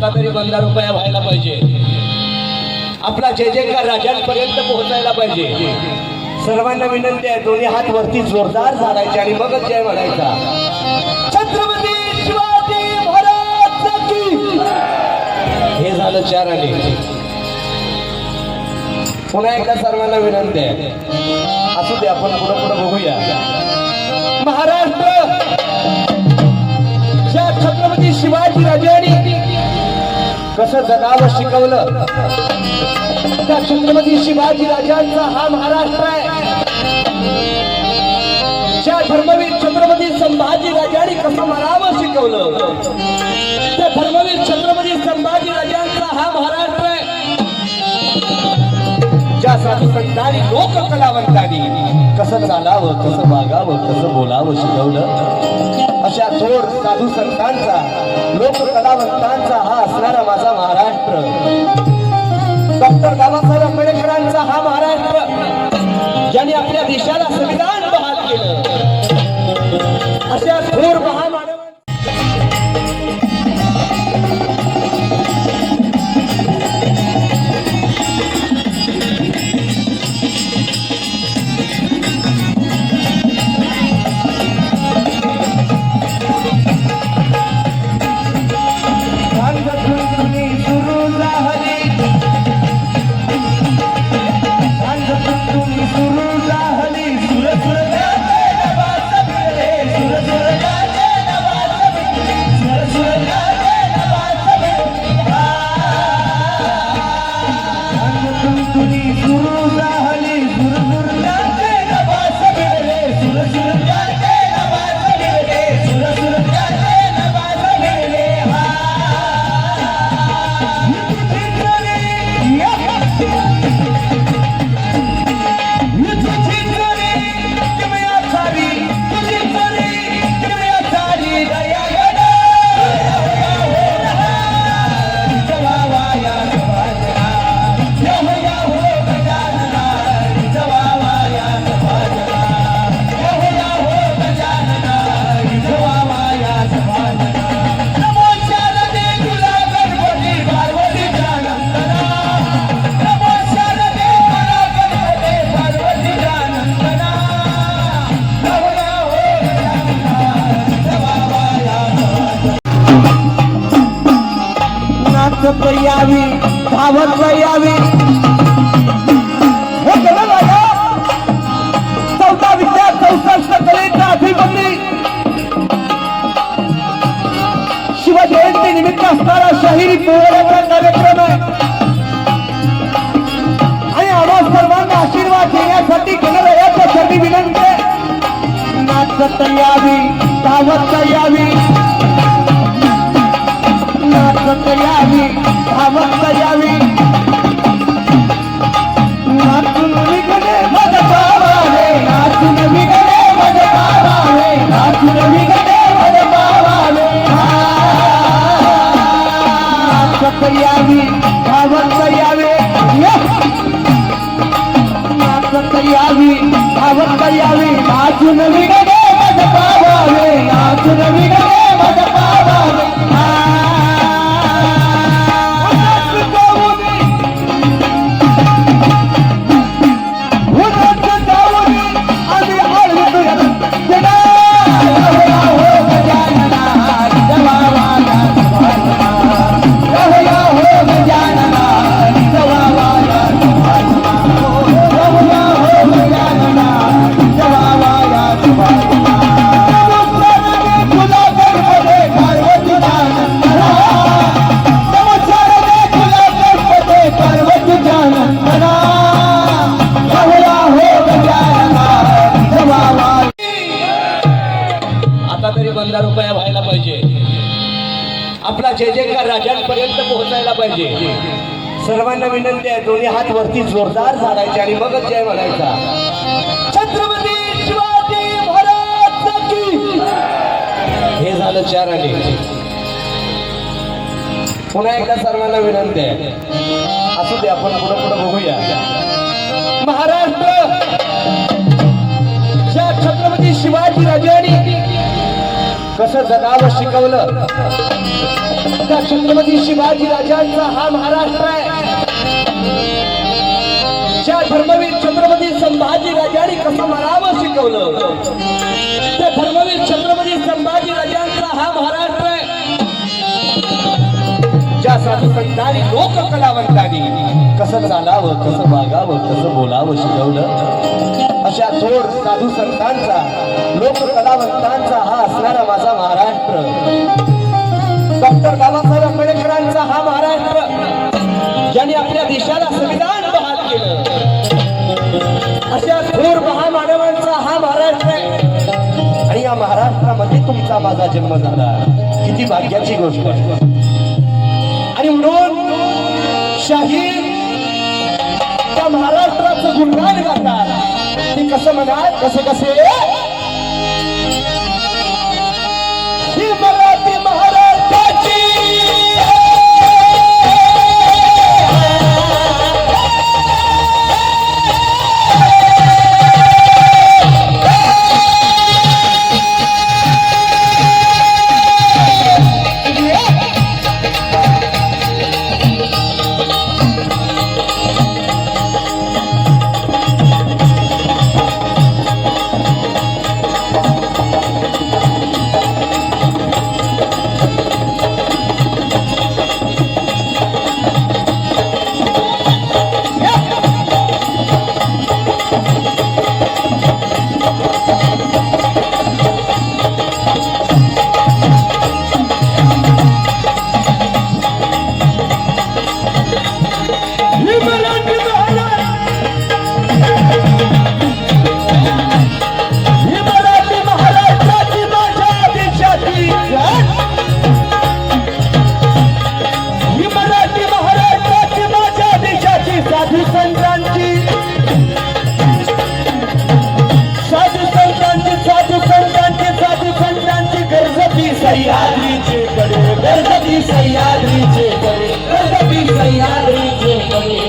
आता तरी 15 रुपया व्हायला पाहिजे। आपला जय जयकार राजांपर्यंत पोहोचायला पाहिजे। सर्वांना विनंती आहे, दोन्ही हात वरती जोरदार झाडायचे आणि मगच जय म्हणायचा। छत्रपती शिवाजी महाराज की। हे झालं 4 आणे। पुन्हा एकदा सर्वांना विनंती आहे, असू दे आपण पुढे पुढे बघूया। महाराष्ट्र ज्या छत्रपती शिवाजी राजांनी कसं जगावं शिकवलं, त्या छत्रपती शिवाजी राजांचा हा महाराष्ट्र आहे। ज्या धर्मवीर छत्रपती संभाजी राजांनी कसं मरावं शिकवलं, त्या धर्मवीर छत्रपती संभाजी राजांचा हा महाराष्ट्र आहे। ज्या साधू संतांनी लोक कलावंतांनी कसं चालावं, कसं वागावं, कसं बोलावं शिकवलं, अशा थोर साधू संतांचा, लोक कलावंतांचा हा असणारा माझा महाराष्ट्र। डॉक्टर बाबासाहेब आंबेडकरांचा हा महाराष्ट्र, ज्यांनी आपल्या देशाला संविधान बहाल केलं, अशा थोर महामानव यावी धावत यावी। हे केलं राजा 14 विद्या 64 कलेचा अधिपती शिवजयंती निमित्त असणारा शाहिरी पोवाड्याचा कार्यक्रम आहे आणि आम्हा सर्वांना आशीर्वाद देण्यासाठी गणरायाच्या चरणी विनंती आहे। नाचत यावी धावत यावी, नाचत यावी धावत यावी। नाचून विगणे मज पावावे, नाचून विगणे मज पावावे, नाचून विगणे मज पावावे। नाचत यावी धावत यावी, नाचत यावी धावत यावी। नाचून विगणे मज पावावे, नाचून विगणे मज पावावे। रुपया व्हायला पाहिजे। आपला जय जयकार राजांपर्यंत पोहोचायला पाहिजे। सर्वांना विनंती आहे, दोन्ही हात वरती जोरदार झाडायचे आणि मगच जय म्हणायचा। छत्रपती शिवाजी महाराज की। हे झालं 4 आणे। पुन्हा एकदा सर्वांना विनंती आहे, असू दे आपण पुढे पुढे बघूया। महाराष्ट्र ज्या छत्रपती शिवाजी राजांनी कसं जगावं शिकवलं, त्या छत्रपती शिवाजी राजांचा हा महाराष्ट्र आहे. ज्या धर्मवीर छत्रपती संभाजी राजांनी कसं मरावं शिकवलं, त्या धर्मवीर छत्रपती संभाजी राजांचा हा महाराष्ट्र आहे. ज्या साधू संतांनी लोक कलावंतांनी कसं चालावं, कसं वागावं, कसं बोलावं शिकवलं, अशा थोर साधू संतांचा, लोक कलावंतांचा हा असणारा माझा महाराष्ट्र. डॉक्टर बाबासाहेब आंबेडकरांचा हा महाराष्ट्र, ज्यांनी आपल्या देशाला संविधान बहाल केलं, अशा थोर महामानवांचा हा महाराष्ट्र आहे. आणि या महाराष्ट्रामध्ये तुमचा माझा जन्म झाला, किती भाग्याची गोष्ट आहे. आणि म्हणून शाहीर त्या महाराष्ट्राचं गुणगान गातात. ते कसं म्हणाल, कसे ही मराठी महाराष्ट्राची सह्याद्रीचे कडे, गणपती सह्याद्रीचे कडे, गणपती सह्याद्रीचे कडे.